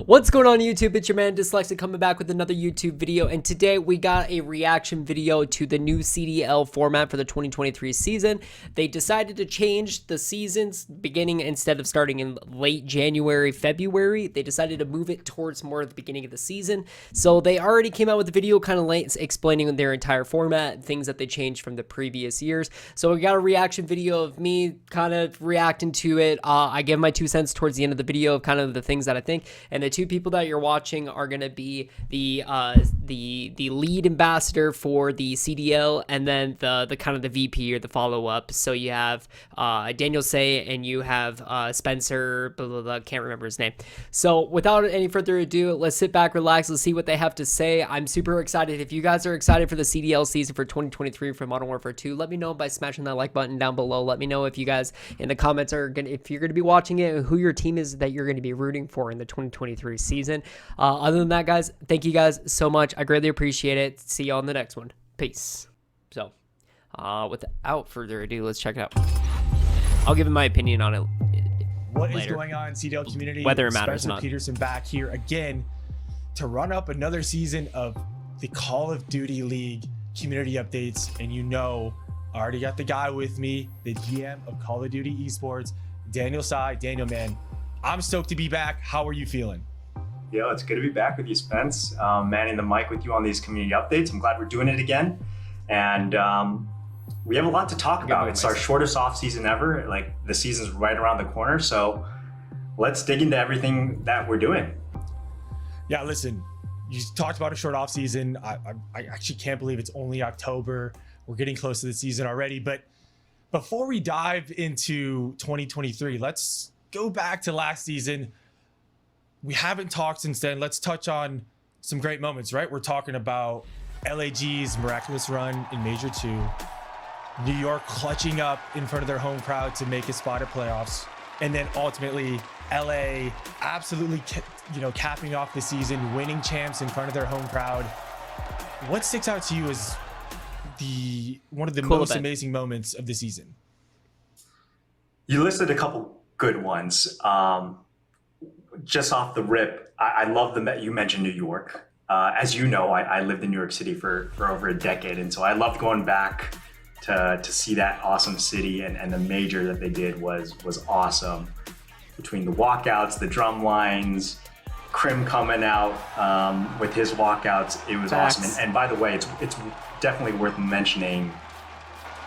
What's going on YouTube? It's your man Dyslexic coming back with another YouTube video, and today we got a reaction video to the new CDL format for the 2023 season. They decided to change the seasons beginning instead of starting in late January, February. They decided to move it towards more at the beginning of the season. So they already came out with a video kind of late explaining their entire format, things that they changed from the previous years. So we got a reaction video of me kind of reacting to it. I give my 2 cents towards the end of the video of kind of the things that I think. And the two people that you're watching are going to be the lead ambassador for the CDL, and then the kind of the VP or the follow-up. So you have Daniel Say and you have Spencer, blah, blah, blah, can't remember his name. So without any further ado, let's sit back, relax, let's see what they have to say. I'm super excited. If you guys are excited for the CDL season for 2023 for Modern Warfare 2, let me know by smashing that like button down below. Let me know if you guys in the comments are gonna, if you're going to be watching it, who your team is that you're going to be rooting for in the 2023 season. Other than that, guys, thank you guys so much. I greatly appreciate it. See you on the next one. Peace. So, without further ado, let's check it out. I'll give my opinion on it What later. is going on in CDL community? Whether it matters or Spencer not. Peterson back here again to run up another season of the Call of Duty League community updates. And you know, I already got the guy with me, the GM of Call of Duty Esports, Daniel Sai. Daniel, man, I'm stoked to be back. How are you feeling? Yeah, it's good to be back with you, Spence. Manning the mic with you on these community updates. I'm glad we're doing it again. And we have a lot to talk about. It's our shortest off season ever. Like, the season's right around the corner. So let's dig into everything that we're doing. Yeah, listen, you talked about a short off season. I actually can't believe it's only October. We're getting close to the season already. But before we dive into 2023, let's go back to last season. We haven't talked since then. Let's touch on some great moments, right? We're talking about LAG's miraculous run in Major 2, New York clutching up in front of their home crowd to make a spot at playoffs, and then ultimately LA absolutely, capping off the season, winning champs in front of their home crowd. What sticks out to you as one of the most amazing moments of the season? You listed a couple good ones. Just off the rip, I love you mentioned New York. As you know, I lived in New York City for over a decade, and so I loved going back to see that awesome city, and the major that they did was awesome. Between the walkouts, the drum lines, Krim coming out with his walkouts, it was awesome. And by the way, it's definitely worth mentioning,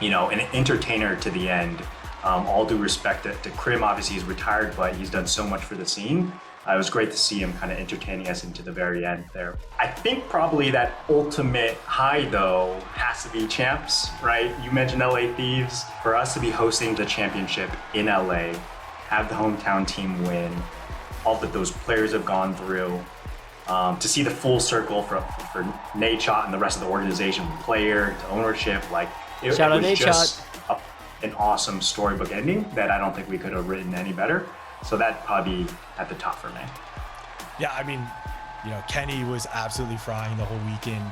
an entertainer to the end. All due respect to Krim, obviously he's retired, but he's done so much for the scene. It was great to see him kind of entertaining us into the very end there. I think probably that ultimate high, though, has to be champs, right? You mentioned LA Thieves. For us to be hosting the championship in LA, have the hometown team win, all that those players have gone through, to see the full circle for Nate Shot and the rest of the organization, from player to ownership, it was just an awesome storybook ending that I don't think we could have written any better. So that'd probably be at the top for me. Yeah, I mean, Kenny was absolutely frying the whole weekend.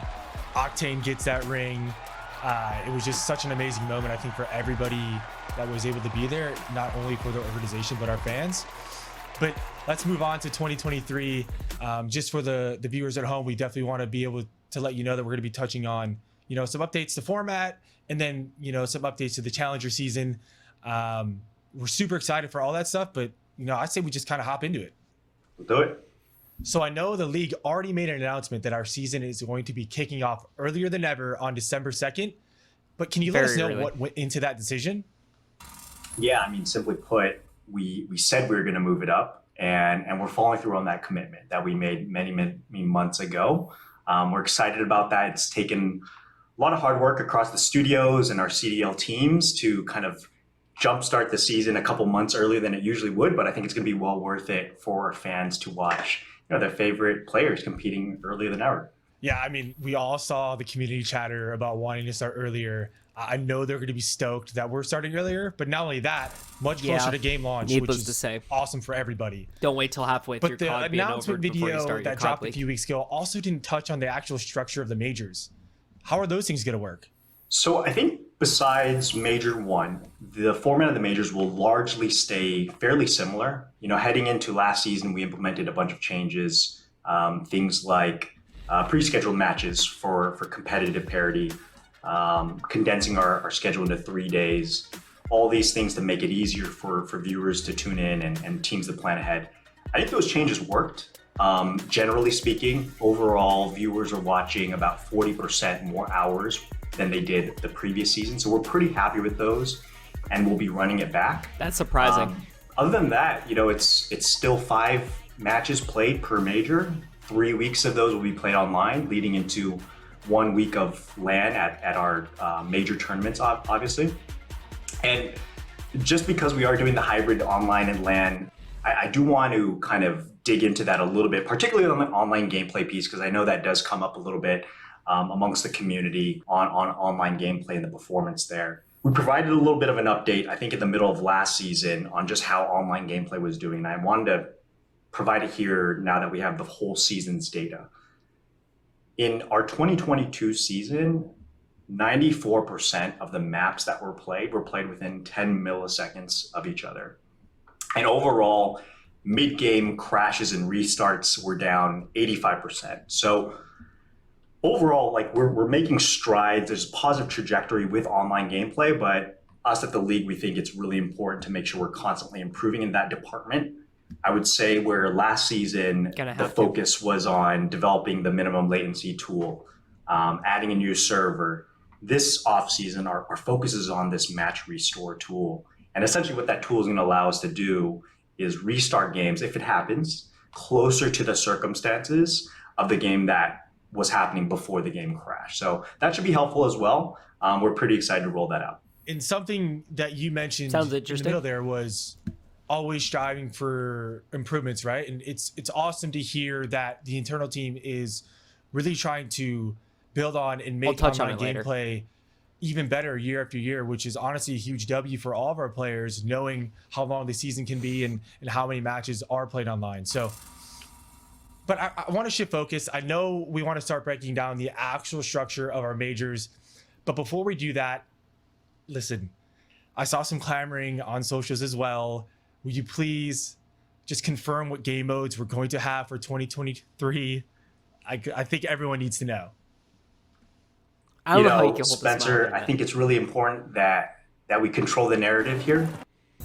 Octane gets that ring. It was just such an amazing moment, I think, for everybody that was able to be there, not only for the organization, but our fans. But let's move on to 2023. Just for the viewers at home, we definitely want to be able to let you know that we're going to be touching on, some updates to format, and then, some updates to the Challenger season. We're super excited for all that stuff, but, I'd say we just kind of hop into it. We'll do it. So I know the league already made an announcement that our season is going to be kicking off earlier than ever on December 2nd. But can you let us know what went into that decision? Yeah, I mean, simply put, we said we were going to move it up, and we're following through on that commitment that we made many months ago. We're excited about that. It's taken a lot of hard work across the studios and our CDL teams to kind of jumpstart the season a couple months earlier than it usually would, but I think it's going to be well worth it for our fans to watch, their favorite players competing earlier than ever. Yeah, I mean, we all saw the community chatter about wanting to start earlier. I know they're going to be stoked that we're starting earlier, but not only that, much closer to game launch, which is awesome for everybody. Don't wait till halfway through. But the announcement video that dropped a few weeks ago also didn't touch on the actual structure of the majors. How are those things going to work? So I think Besides Major 1, the format of the majors will largely stay fairly similar. Heading into last season, we implemented a bunch of changes, things like pre-scheduled matches for competitive parity, condensing our schedule into 3 days, all these things to make it easier for viewers to tune in and teams to plan ahead. I think those changes worked. Generally speaking, overall, viewers are watching about 40% more hours than they did the previous season. So we're pretty happy with those, and we'll be running it back. That's surprising. Other than that, it's still 5 matches played per major. 3 weeks of those will be played online, leading into 1 week of LAN at our major tournaments, obviously. And just because we are doing the hybrid online and LAN, I do want to kind of dig into that a little bit, particularly on the online gameplay piece, because I know that does come up a little bit amongst the community on online gameplay and the performance there. We provided a little bit of an update, I think in the middle of last season, on just how online gameplay was doing. And I wanted to provide it here now that we have the whole season's data. In our 2022 season, 94% of the maps that were played within 10 milliseconds of each other. And overall, mid-game crashes and restarts were down 85%. So overall, we're making strides. There's a positive trajectory with online gameplay, but us at the league, we think it's really important to make sure we're constantly improving in that department. I would say where last season, the focus was on developing the minimum latency tool, adding a new server. This offseason, our focus is on this match restore tool. And essentially what that tool is going to allow us to do is restart games, if it happens, closer to the circumstances of the game that was happening before the game crashed. So that should be helpful as well. We're pretty excited to roll that out. And something that you mentioned Sounds in interesting. the middle there was always striving for improvements, right? And it's awesome to hear that the internal team is really trying to build on and make online gameplay even better year after year, which is honestly a huge W for all of our players, knowing how long the season can be and how many matches are played online. So, but I want to shift focus. I know we want to start breaking down the actual structure of our majors, but before we do that, listen, I saw some clamoring on socials as well. Will you please just confirm what game modes we're going to have for 2023? I think everyone needs to know. I don't know how you can hold Spencer, I think it's really important that we control the narrative here.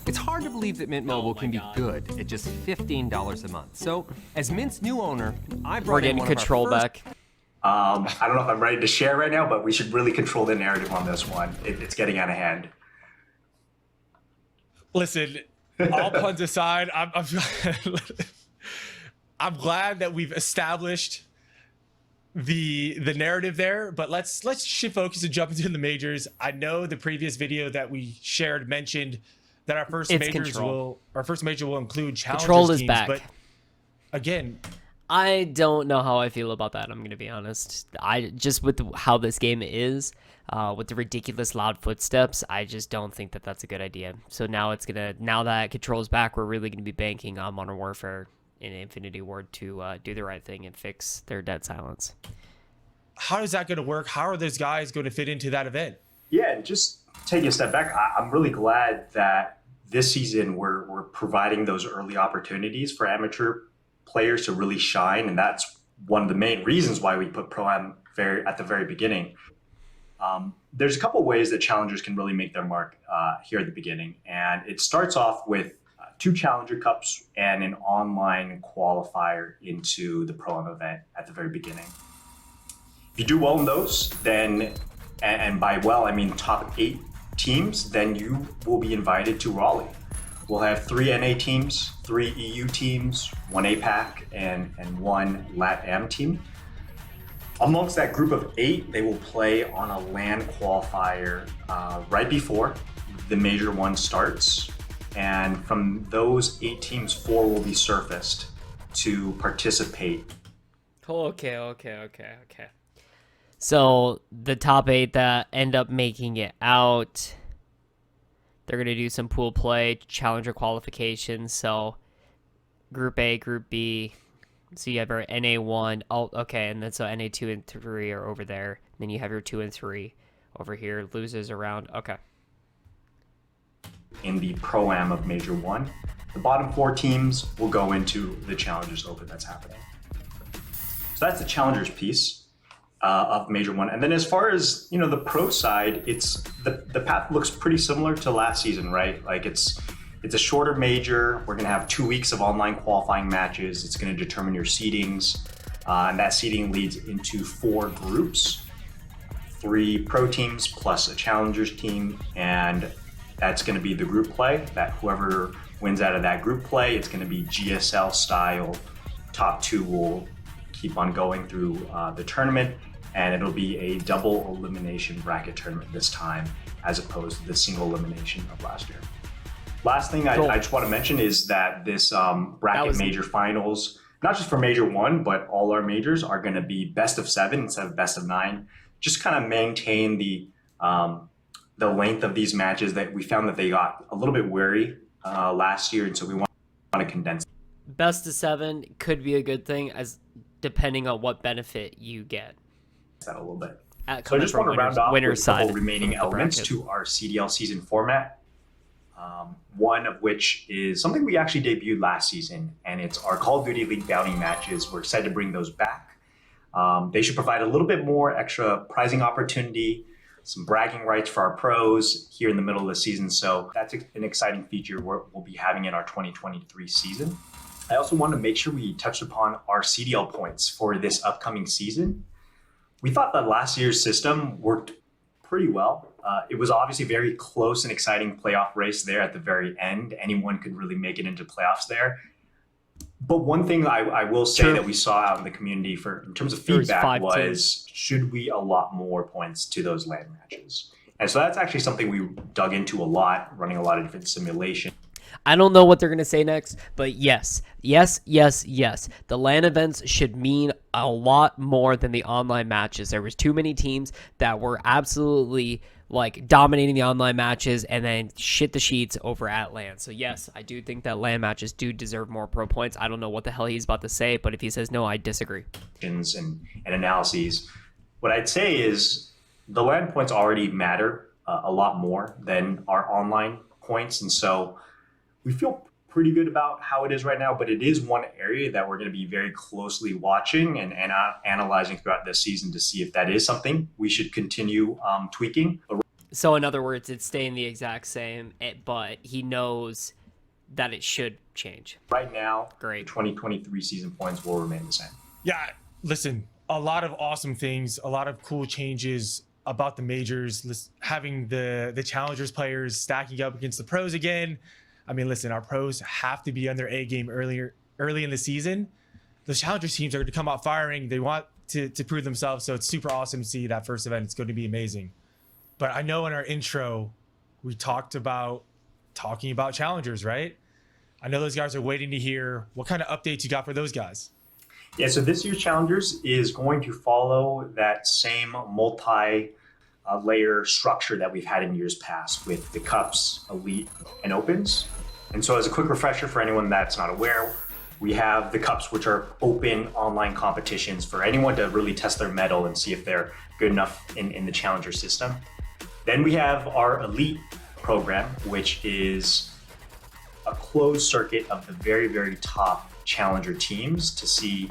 It's hard to believe that Mint Mobile can be good at just $15 a month. So, as Mint's new owner, I brought We're getting control back. I don't know if I'm ready to share right now, but we should really control the narrative on this one. It's getting out of hand. Listen, all puns aside, I'm glad that we've established the narrative there, but let's shift focus and jump into the majors. I know the previous video that we shared mentioned that our first major will include challengers Control is teams, back. but again, I don't know how I feel about that. I'm going to be honest. I just with how this game is, with the ridiculous loud footsteps, I just don't think that that's a good idea. So now now that Control's back, we're really going to be banking on Modern Warfare and Infinity Ward to do the right thing and fix their dead silence. how is that going to work? How are those guys going to fit into that event? Yeah, just taking a step back, I'm really glad that this season we're providing those early opportunities for amateur players to really shine, and that's one of the main reasons why we put Pro-Am at the very beginning. There's a couple ways that challengers can really make their mark here at the beginning, and it starts off with 2 Challenger Cups and an online qualifier into the Pro-Am event at the very beginning. If you do well in those, then, and by well, I mean top 8 teams, then you will be invited to Raleigh. We'll have 3 NA teams, 3 EU teams, 1 APAC, and 1 LATAM team. Amongst that group of 8, they will play on a LAN qualifier right before the Major 1 starts. And from those 8 teams, 4 will be surfaced to participate. Okay. So the top 8 that end up making it out, they're going to do some pool play, challenger qualifications. So Group A, Group B. So you have your NA1. Oh, okay. And then so NA2 and 3 are over there. Then you have your 2 and 3 over here, loses around. Okay. In the Pro-Am of Major 1. The bottom 4 teams will go into the Challengers Open that's happening. So that's the Challengers piece of Major 1. And then as far as, the pro side, it's the path looks pretty similar to last season, right? Like it's a shorter major. We're going to have 2 weeks of online qualifying matches. It's going to determine your seedings. And that seeding leads into 4 groups, 3 pro teams plus a Challengers team, and that's going to be the group play, that whoever wins out of that group play, it's going to be GSL style. Top 2 will keep on going through the tournament, and it'll be a double elimination bracket tournament this time, as opposed to the single elimination of last year. Last thing I just want to mention is that this bracket major finals, not just for Major 1, but all our majors are going to be best of 7 instead of best of 9. Just kind of maintain the length of these matches. That we found that they got a little bit weary last year, and so we want to condense. Best of 7 could be a good thing, as depending on what benefit you get. That a little bit. So I just want to round off with a couple remaining elements to our CDL season format. One of which is something we actually debuted last season, and it's our Call of Duty League bounty matches. We're excited to bring those back. They should provide a little bit more extra prizing opportunity, some bragging rights for our pros here in the middle of the season. So that's an exciting feature we'll be having in our 2023 season. I also want to make sure we touched upon our CDL points for this upcoming season. We thought that last year's system worked pretty well. It was obviously very close and exciting playoff race there at the very end. Anyone could really make it into playoffs there. But one thing I will say that we saw out in the community in terms of feedback was should we allot more points to those land matches? And so that's actually something we dug into a lot, running a lot of different simulations. I don't know what they're going to say next, but yes. The LAN events should mean a lot more than the online matches. There was too many teams that were absolutely dominating the online matches and then shit the sheets over at LAN. So yes, I do think that LAN matches do deserve more pro points. I don't know what the hell he's about to say, but if he says no, I disagree. And analyses. What I'd say is the LAN points already matter a lot more than our online points, and so we feel pretty good about how it is right now, but it is one area that we're going to be very closely watching and analyzing throughout this season to see if that is something we should continue tweaking. So in other words, it's staying the exact same, but he knows that it should change. Right now, great. The 2023 season points will remain the same. Yeah, listen, a lot of awesome things, a lot of cool changes about the majors, having the challengers players stacking up against the pros again. I mean, listen, our pros have to be on their A game early in the season. The challenger teams are going to come out firing. They want to prove themselves. So it's super awesome to see that first event. It's going to be amazing. But I know in our intro, we talking about challengers, right? I know those guys are waiting to hear what kind of updates you got for those guys. Yeah, so this year's challengers is going to follow that same multi-layer structure that we've had in years past with the cups, elite, and opens. And so as a quick refresher for anyone that's not aware, we have the cups, which are open online competitions for anyone to really test their mettle and see if they're good enough in the challenger system. Then we have our elite program, which is a closed circuit of the very, very top challenger teams to see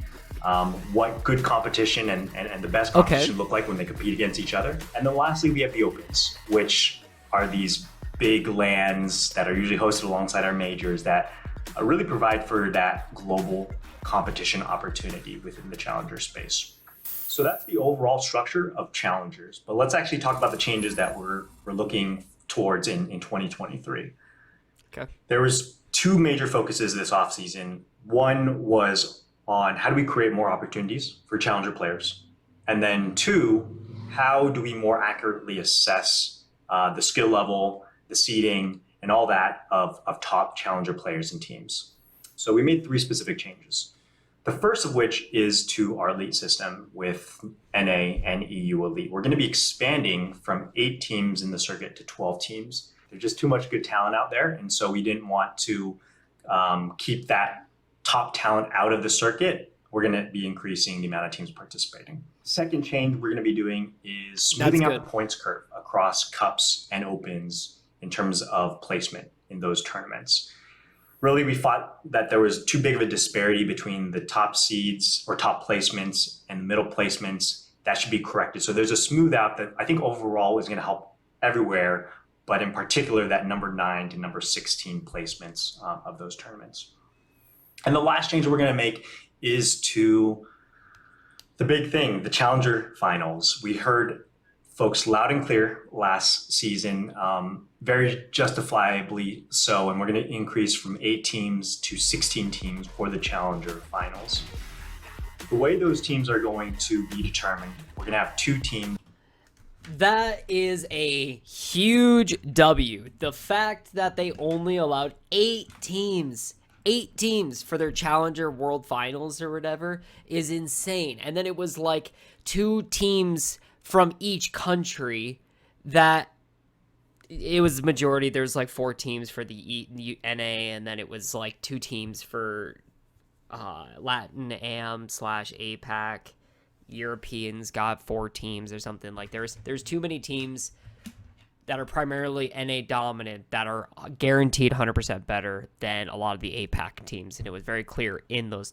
what good competition and the best competition look like when they compete against each other. And then lastly, we have the opens, which are these big LANs that are usually hosted alongside our majors that really provide for that global competition opportunity within the challenger space. So that's the overall structure of challengers. But let's actually talk about the changes that we're looking towards in 2023. Okay. There was 2 major focuses this offseason. One was on how do we create more opportunities for challenger players? And then 2, how do we more accurately assess the skill level, the seeding, and all that of top challenger players and teams? So we made 3 specific changes. The first of which is to our elite system with NA and EU elite. We're going to be expanding from 8 teams in the circuit to 12 teams. There's just too much good talent out there, and so we didn't want to keep that top talent out of the circuit we're going to be increasing the amount of teams participating. Second change we're going to be doing is smoothing out the points curve across cups and opens in terms of placement in those tournaments. Really, we thought that there was too big of a disparity between the top seeds or top placements and the middle placements. That should be corrected. So there's a smooth out that I think overall is going to help everywhere, but in particular that number 9 to number 16 placements of those tournaments. And the last change we're going to make is to the big thing, the Challenger finals. We heard folks loud and clear last season, very justifiably so, and we're going to increase from 8 teams to 16 teams for the Challenger finals. The way those teams are going to be determined, we're going to have 2 teams. That is a huge W. The fact that they only allowed 8 teams for their Challenger World Finals or whatever is insane. And then it was like 2 teams from each country that it was majority. There's like 4 teams for the NA, and then it was like 2 teams for Latin Am / APAC. Europeans got 4 teams or something. Like there's too many teams that are primarily NA dominant that are guaranteed 100% better than a lot of the APAC teams, and it was very clear in the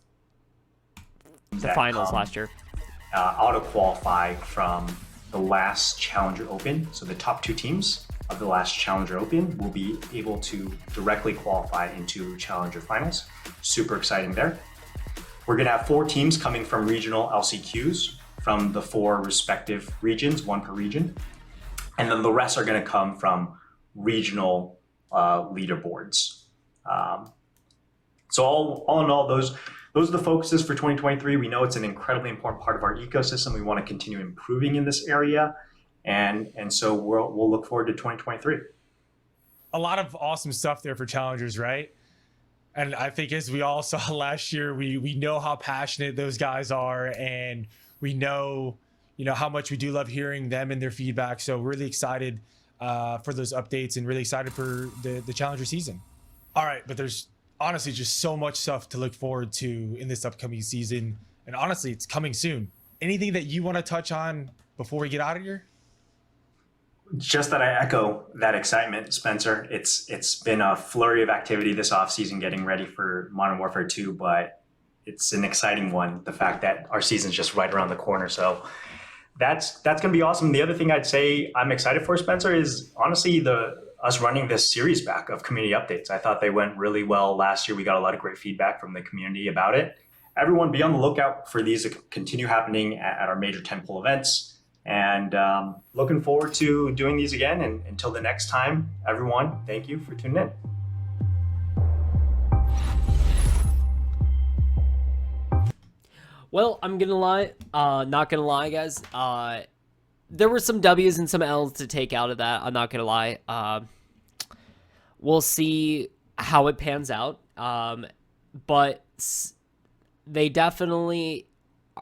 finals last year. Auto qualify from the last Challenger Open. So the top 2 teams of the last Challenger Open will be able to directly qualify into Challenger finals. Super exciting there. We're going to have 4 teams coming from regional LCQs from the 4 respective regions, 1 per region. And then the rest are going to come from regional leaderboards. So all in all, those are the focuses for 2023. We know it's an incredibly important part of our ecosystem. We want to continue improving in this area. And so we'll look forward to 2023. A lot of awesome stuff there for challengers, right? And I think as we all saw last year, we know how passionate those guys are, and we know, how much we do love hearing them and their feedback. So really excited for those updates and really excited for the Challenger season. All right, but there's honestly just so much stuff to look forward to in this upcoming season. And honestly, it's coming soon. Anything that you want to touch on before we get out of here? Just that I echo that excitement, Spencer. It's been a flurry of activity this offseason getting ready for Modern Warfare 2, but it's an exciting one. The fact that our season's just right around the corner. So that's going to be awesome. The other thing I'd say I'm excited for, Spencer, is honestly us running this series back of community updates. I thought they went really well last year. We got a lot of great feedback from the community about it. Everyone be on the lookout for these to continue happening at our major tentpole events. And looking forward to doing these again. And until the next time, everyone, thank you for tuning in. Well, I'm gonna lie, not gonna lie, guys. There were some W's and some L's to take out of that. I'm not gonna lie. We'll see how it pans out. But they definitely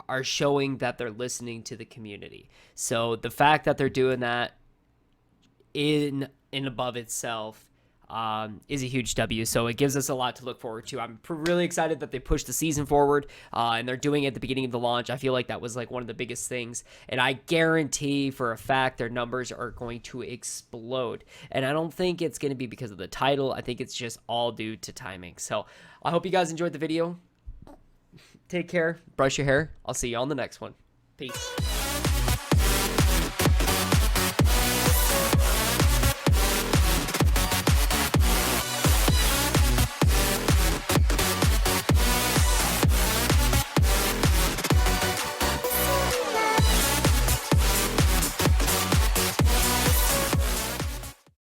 are showing that they're listening to the community. So the fact that they're doing that in above itself is a huge W. So it gives us a lot to look forward to. I'm really excited that they pushed the season forward and they're doing it at the beginning of the launch. I feel like that was like one of the biggest things. And I guarantee for a fact their numbers are going to explode. And I don't think it's going to be because of the title. I think it's just all due to timing. So I hope you guys enjoyed the video. Take care. Brush your hair. I'll see you on the next one. Peace.